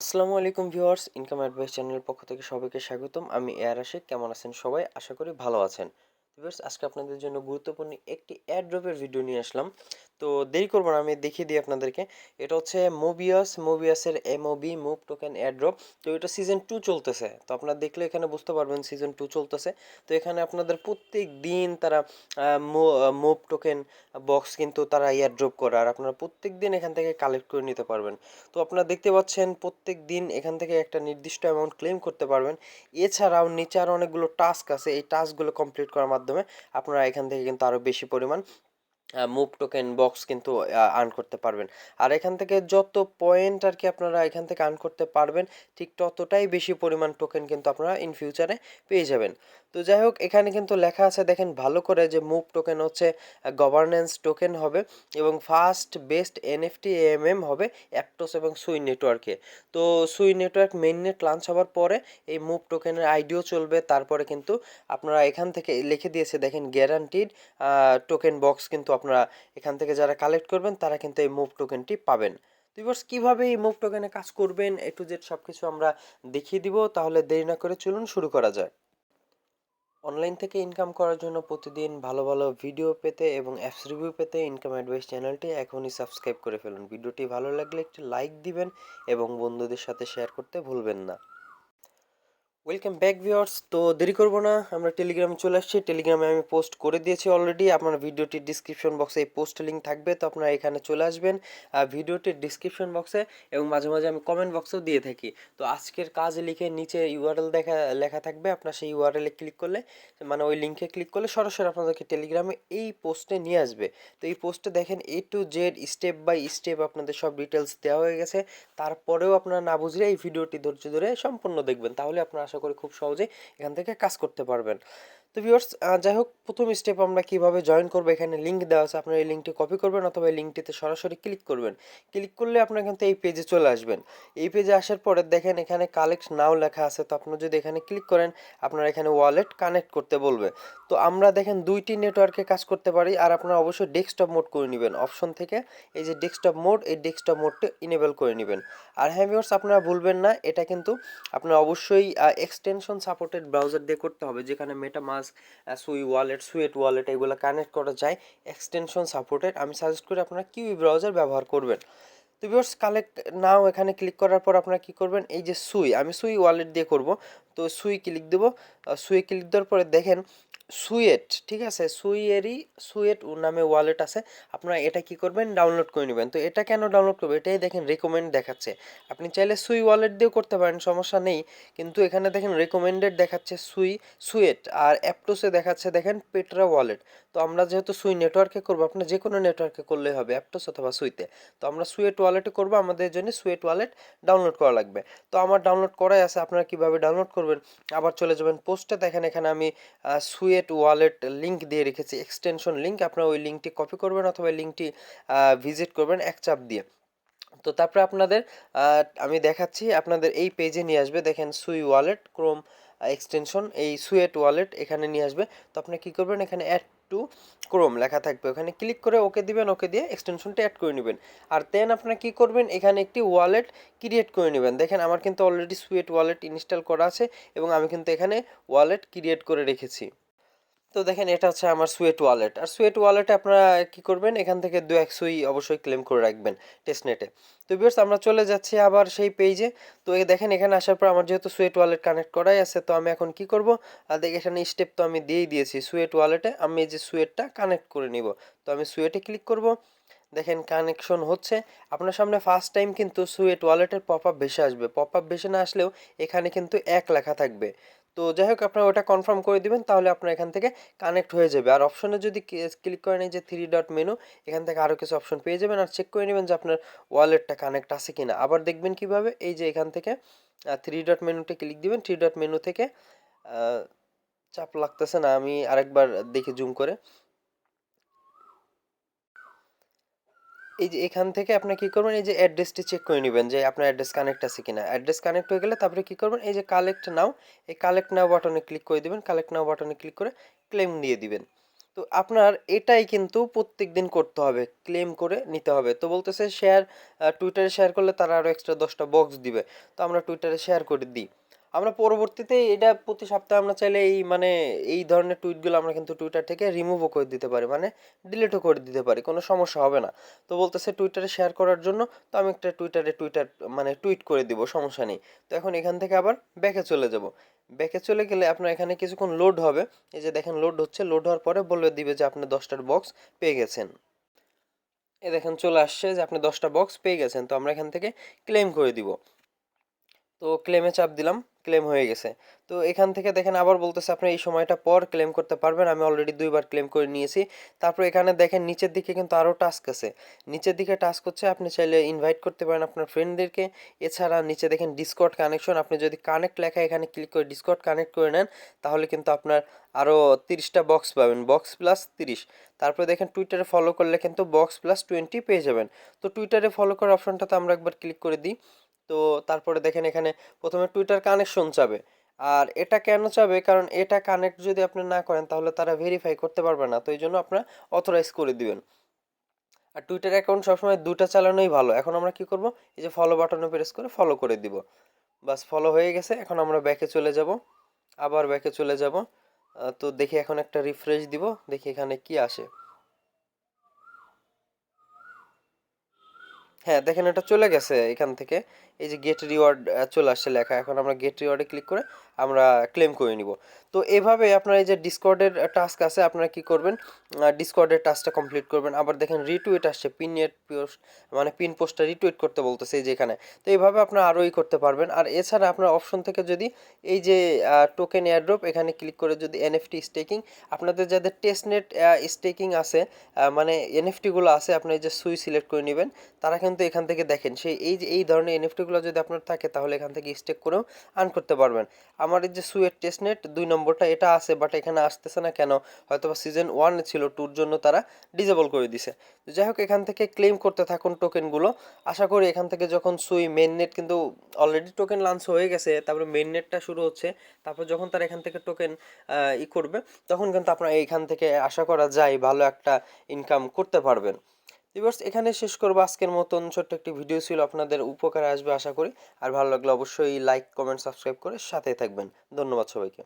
আসসালামু আলাইকুম viewers, income advice চ্যানেলের পক্ষ থেকে সবাইকে স্বাগতম। আমি এয়ার আশিক। কেমন আছেন সবাই? আশা করি ভালো আছেন। ভিউয়ার্স, আজকে আপনাদের জন্য গুরুত্বপূর্ণ একটি এয়ারড্রপের ভিডিও নিয়ে আসলাম। তো দেরি করব না, আমি দেখিয়ে দিই আপনাদেরকে। এটা হচ্ছে মোবিয়াসের এমওবি মুভ টোকেন এয়ারড্রপ। তো এটা সিজন 2 চলতেছে। তো আপনারা দেখলে এখানে বুঝতে পারবেন সিজন 2 চলতেছে। তো এখানে আপনাদের প্রত্যেক দিন তারা মুভ টোকেন বক্স কিন্তু তারা এয়ারড্রপ করে, আর আপনারা প্রত্যেক দিন এখান থেকে কালেক্ট করে নিতে পারবেন। তো আপনারা দেখতে পাচ্ছেন প্রত্যেক দিন এখান থেকে একটা নির্দিষ্ট অ্যামাউন্ট ক্লেম করতে পারবেন। এছাড়াও নিচে আরও অনেকগুলো টাস্ক আছে, এই টাস্কগুলো কমপ্লিট করার মাধ্যমে আপনারা এখান থেকে কিন্তু আরও বেশি পরিমাণ মুভ টোকেন বক্স কিন্তু আর্ন করতে পারবেন। আর এখান থেকে যত পয়েন্ট আর কি আপনারা এখান থেকে আর্ন করতে পারবেন, ঠিক ততটাই বেশি পরিমাণ টোকেন কিন্তু আপনারা ইন ফিউচারে পেয়ে যাবেন। তো যাই হোক, এখানে কিন্তু লেখা আছে দেখেন ভালো করে যে মুভ টোকেন হচ্ছে গভর্নেন্স টোকেন হবে এবং ফার্স্ট বেস্ট এনএফটি এএমএম হবে অ্যাপটোস এবং সুই নেটওয়ার্কে। তো সুই নেটওয়ার্ক মেইননেট লঞ্চ হওয়ার পরে এই মুভ টোকেনের আইডিও চলবে। তারপরে কিন্তু আপনারা এখান থেকে লিখে দিয়েছে দেখেন গ্যারান্টিড টোকেন বক্স কিন্তু আপনারা এখান থেকে যারা কালেক্ট করবেন তারা কিন্তু এই মুভ টোকেনটি পাবেন। তো ভিউয়ার্স, কীভাবে এই মুভ টোকেনে কাজ করবেন এ টু জেড সব কিছু আমরা দেখিয়ে দিব। তাহলে দেরি না করে চলুন শুরু করা যায়। অনলাইন থেকে ইনকাম করার জন্য প্রতিদিন ভালো ভালো ভিডিও পেতে এবং অ্যাপস রিভিউ পেতে ইনকাম অ্যাডভাইস চ্যানেলটি এখনই সাবস্ক্রাইব করে ফেলুন। ভিডিওটি ভালো লাগলে একটি লাইক দিবেন এবং বন্ধুদের সাথে শেয়ার করতে ভুলবেন না। Welcome back viewers. তো দেরি করব না, আমরা টেলিগ্রামে চলে আসছি। টেলিগ্রামে আমি পোস্ট করে দিয়েছি অলরেডি। আপনার ভিডিওটির ডিসক্রিপশন বক্সে এই পোস্ট লিঙ্ক থাকবে, তো আপনারা এখানে চলে আসবেন ভিডিওটির ডিসক্রিপশন বক্সে, এবং মাঝে মাঝে আমি কমেন্ট বক্সেও দিয়ে থাকি। তো আজকের কাজ লিখে নিচে ইউআরএল লেখা থাকবে, আপনার সেই ইউআরএলে ক্লিক করলে, মানে ওই লিঙ্কে ক্লিক করলে সরাসরি আপনাদেরকে টেলিগ্রামে এই পোস্টে নিয়ে আসবে। তো এই পোস্টে দেখেন A to Z step by step আপনাদের সব ডিটেলস দেওয়া হয়ে গেছে। তারপরেও আপনারা না বুঝলে এই ভিডিওটি ধৈর্য ধরে সম্পূর্ণ দেখবেন, তাহলে আপনারা আশা করি খুব সহজেই এখান থেকে কাজ করতে পারবেন। তো ভিউয়ার্স, যাই হোক, প্রথম স্টেপ আমরা কিভাবে জয়েন করবো, এখানে লিঙ্ক দেওয়া আছে। আপনারা এই লিঙ্কটি কপি করবেন অথবা এই লিঙ্কটিতে সরাসরি ক্লিক করবেন। ক্লিক করলে আপনারা কিন্তু এই পেজে চলে আসবেন। এই পেজে আসার পরে দেখেন এখানে কালেক্ট নাও লেখা আছে। তো আপনারা যদি এখানে ক্লিক করেন, আপনারা এখানে ওয়ালেট কানেক্ট করতে বলবে। তো আমরা দেখেন দুইটি নেটওয়ার্কে কাজ করতে পারি, আর আপনারা অবশ্যই ডেস্কটপ মোড করে নেবেন অপশন থেকে। এই যে ডেস্কটপ মোড, এই ডেস্কটপ মোডটা ইনেবল করে নেবেন। আর হ্যাঁ ভিউয়ার্স, আপনারা ভুলবেন না, এটা কিন্তু আপনার অবশ্যই এক্সটেনশন সাপোর্টেড ব্রাউজার দিয়ে করতে হবে, যেখানে মেটামাস্ক, সুয়েট ওয়ালেট এগুলো কানেক্ট করা যায়। এক্সটেনশন সাপোর্টেড আমি সাজেস্ট করি আপনারা কিউই ব্রাউজার ব্যবহার করবেন। তো ভিউয়ার্স, কালেক্ট নাও এখানে ক্লিক করার পর আপনারা কি করবেন, এই যে আমি সুই ওয়ালেট দিয়ে করব। তো সুই ক্লিক দেব। সুই ক্লিক দেওয়ার পরে দেখেন সুয়েট, ঠিক আছে, সুয়েট নামে ওয়ালেট আছে। আপনারা এটা কি করবেন, ডাউনলোড করে নেবেন। তো এটা কেন ডাউনলোড করবেন, এটাই দেখেন রেকমেন্ড দেখাচ্ছে। আপনি চাইলে সুই ওয়ালেট দিয়েও করতে পারেন, সমস্যা নেই। কিন্তু এখানে দেখেন রেকমেন্ডেড দেখাচ্ছে সুয়েট, আর অ্যাপটোসে দেখাচ্ছে দেখেন পেট্রা ওয়ালেট। তো আমরা যেহেতু সুই নেটওয়ার্কে করবো, আপনার যে কোনো নেটওয়ার্কে করলেই হবে, অ্যাপটোস অথবা সুইতে। তো আমরা সুয়েট ওয়ালেটে করবো, আমাদের জন্য সুয়েট ওয়ালেট ডাউনলোড করা লাগবে। তো আমার ডাউনলোড করাই আছে। আপনারা কিভাবে ডাউনলোড করবেন, আবার চলে যাবেন পোস্টে। দেখেন এখানে আমি সুয়েট ওয়ালেট লিঙ্ক দিয়ে রেখেছি, এক্সটেনশন লিঙ্ক। আপনারা ওই লিঙ্কটি কপি করবেন অথবা লিঙ্কটি ভিজিট করবেন এক চাপ দিয়ে। তো তারপরে আপনাদের আমি দেখাচ্ছি, আপনাদের এই পেজে নিয়ে আসবে। দেখেন সুই ওয়ালেট ক্রোম এক্সটেনশন, এই সুয়েট ওয়ালেট এখানে নিয়ে আসবে। তো আপনি কি করবেন, এখানে অ্যাড টু ক্রোম লেখা থাকবে, ওখানে ক্লিক করে ওকে দিবেন। ওকে দিয়ে এক্সটেনশনটা অ্যাড করে নেবেন। আর দেন আপনারা কি করবেন, এখানে একটি ওয়ালেট ক্রিয়েট করে নেবেন। দেখেন আমার কিন্তু অলরেডি সুয়েট ওয়ালেট ইনস্টল করা আছে এবং আমি কিন্তু এখানে ওয়ালেট ক্রিয়েট করে রেখেছি। তো দেখেন এটা হচ্ছে আমার সুয়েট ওয়ালেট। আর সুয়েট ওয়ালেটে আপনারা কি করবেন, এখান থেকে 2-1 সুই অবশ্যই ক্লেম করে রাখবেন টেস্টনেটে। তো ভিউয়ার্স, আমরা চলে যাচ্ছি আবার সেই পেজে। তো এই দেখেন এখানে আসার পর আমার যেহেতু সুয়েট ওয়ালেট কানেক্ট করাই আছে, তো আমি এখন কি করব, দেখ এখানে স্টেপ তো আমি দিয়েই দিয়েছি। সুয়েট ওয়ালেটে আমি এই যে সুয়েটটা কানেক্ট করে নিব। তো আমি সুয়েটে ক্লিক করব। দেখেন কানেকশন হচ্ছে। আপনার সামনে ফার্স্ট টাইম কিন্তু সুয়েট ওয়ালেটের পপ আপ ভেসে আসবে। পপ আপ ভেসে না আসলেও এখানে কিন্তু এক লেখা থাকবে। তো যাই হোক, আপনারা ওটা কনফার্ম করে দিবেন, তাহলে আপনার এখান থেকে কানেক্ট হয়ে যাবে। আর অপশনে যদি ক্লিক করেন, এই যে 3 ডট মেনু, এখান থেকে আরও কিছু অপশন পেয়ে যাবেন। আর চেক করে নেবেন যে আপনার ওয়ালেটটা কানেক্ট আছে কিনা। আবার দেখবেন কিভাবে, এই যে এখান থেকে 3 ডট মেনুতে ক্লিক দিবেন। 3 ডট মেনু থেকে আহ, চাপ লাগতেছে না, আমি আরেকবার দেখি জুম করে। এই যে এখান থেকে আপনি কি করবেন, এই যে অ্যাড্রেসটি চেক করে নেবেন যে আপনার অ্যাড্রেস কানেক্ট আছে কিনা। অ্যাড্রেস কানেক্ট হয়ে গেলে তারপরে কি করবেন, এই যে কালেক্ট নাও, এই কালেক্ট নাও বাটনে ক্লিক করে দিবেন। কালেক্ট নাও বাটনে ক্লিক করে ক্লেম দিয়ে দিবেন। তো আপনার এটাই কিন্তু প্রত্যেকদিন করতে হবে, ক্লেম করে নিতে হবে। তো বলতেছে শেয়ার, টুইটারে শেয়ার করলে তারা আরও এক্সট্রা 10টা বক্স দিবে। তো আমরা টুইটারে শেয়ার করে দিই। আমরা পরবর্তীতে এটা প্রতি সপ্তাহে আমরা চাইলে এই মানে এই ধরনের টুইটগুলো আমরা কিন্তু টুইটার থেকে রিমুভও করে দিতে পারি, মানে ডিলিটও করে দিতে পারি, কোনো সমস্যা হবে না। তো বলতেছে টুইটারে শেয়ার করার জন্য, তো আমি একটা টুইটার মানে টুইট করে দিব, সমস্যা নেই। তো এখন এখান থেকে আবার ব্যাকে চলে যাব। ব্যাকে চলে গেলে আপনার এখানে কিছুক্ষণ লোড হবে। এই যে দেখেন লোড হচ্ছে, লোড হওয়ার পরে বলে দিবে যে আপনি 10টার বক্স পেয়ে গেছেন। এই দেখেন চলে আসছে যে আপনি 10টা বক্স পেয়ে গেছেন। তো আমরা এখান থেকে ক্লেম করে দিব। তো ক্লেমে চাপ দিলাম, ক্লেম হয়ে গেছে। তো এখান থেকে দেখেন আবার বলতেছে আপনি এই সময়টা পর ক্লেম করতে পারবেন। আমি অলরেডি 2বার ক্লেম করে নিয়েছি। তারপর এখানে দেখেন নিচের দিকে কিন্তু আরও টাস্ক আছে। নিচের দিকে টাস্ক হচ্ছে আপনি চাইলে ইনভাইট করতে পারেন আপনার ফ্রেন্ডদেরকে। এছাড়া নিচে দেখেন ডিসকর্ড কানেকশন, আপনি যদি কানেক্ট লেখা এখানে ক্লিক করে ডিসকর্ড কানেক্ট করে নেন, তাহলে কিন্তু আপনার আরও 30টা বক্স পাবেন, বক্স প্লাস 30। তারপরে দেখেন টুইটারে ফলো করলে কিন্তু বক্স প্লাস 20 পেয়ে যাবেন। তো টুইটারে ফলো করার অপশনটাতে আমরা একবার ক্লিক করে দিই। তো তারপরে দেখেন এখানে প্রথমে টুইটার কানেকশন চাবে। আর এটা কেন চাবে, কারণ এটা কানেক্ট যদি আপনি না করেন তাহলে তারা ভেরিফাই করতে পারবে না। তো এই জন্য আপনারা অথরাইজ করে দিবেন। আর টুইটার অ্যাকাউন্ট সবসময় দুটা চালানোই ভালো। এখন আমরা কি করব, এই যে ফলো বাটনে প্রেস করে ফলো করে দিব। বাস ফলো হয়ে গেছে। এখন আমরা ব্যাকে চলে যাব, আবার ব্যাকে চলে যাব। তো দেখি এখন একটা রিফ্রেশ দিব, দেখি এখানে কি আসে। হ্যাঁ দেখেন এটা চলে গেছে এখান থেকে। এই যে গেট রিওয়ার্ড চলে আসছে লেখা। এখন আমরা গেট রিওয়ার্ডে ক্লিক করে আমরা ক্লেম করে নিব। তো এভাবে আপনার এই যে ডিসকর্ডের টাস্ক আছে, আপনারা কি করবেন, ডিসকর্ডের টাস্কটা কমপ্লিট করবেন। আবার দেখেন রিটুইট আসছে, পোস্ট মানে পিন পোস্টটা রিটুইট করতে বলতেছে এই যে এখানে। তো এইভাবে আপনারা আরোই করতে পারবেন। আর এছাড়া আপনার অপশন থেকে যদি এই যে টোকেন এয়ারড্রপ এখানে ক্লিক করে যদি এনএফটি স্টেকিং, আপনাদের যাদের টেস্টনেট স্টেকিং আছে, মানে এনএফটিগুলো আছে, আপনি এই যে সুই সিলেক্ট করে নেবেন। তারা কিন্তু এখান থেকে দেখেন সেই এই যে এই ধরনের এনএফটিগুলো যদি আপনার থাকে তাহলে এখান থেকে স্টেক করেও আর্ন করতে পারবেন। আমার এই যে সুয়ের টেস্টনেট 2 নম্বরটা এটা আছে, বাট এখানে আসতেছে না কেন, হয়তো বা সিজন 1 ছিল, 2-র জন্য তারা ডিজেবল করে দিছে। তো যাই হোক এখান থেকে ক্লেম করতে থাকুন টোকেনগুলো। আশা করি এখান থেকে যখন সুই মেইন নেট কিন্তু অলরেডি টোকেন লঞ্চ হয়ে গেছে, তারপরে মেইন নেটটা শুরু হচ্ছে, তারপর যখন তারা এখান থেকে টোকেন করবে, তখন কিন্তু আপনারা এইখান থেকে আশা করা যায় ভালো একটা ইনকাম করতে পারবেন। ভিউয়ার্স এখানে শেষ করবো আজকের মতন। ছোট্ট একটি ভিডিও ছিল, আপনাদের উপকারে আসবে আশা করি। আর ভালো লাগলে অবশ্যই লাইক কমেন্ট সাবস্ক্রাইব করে সাথে থাকবেন। ধন্যবাদ সবাইকে।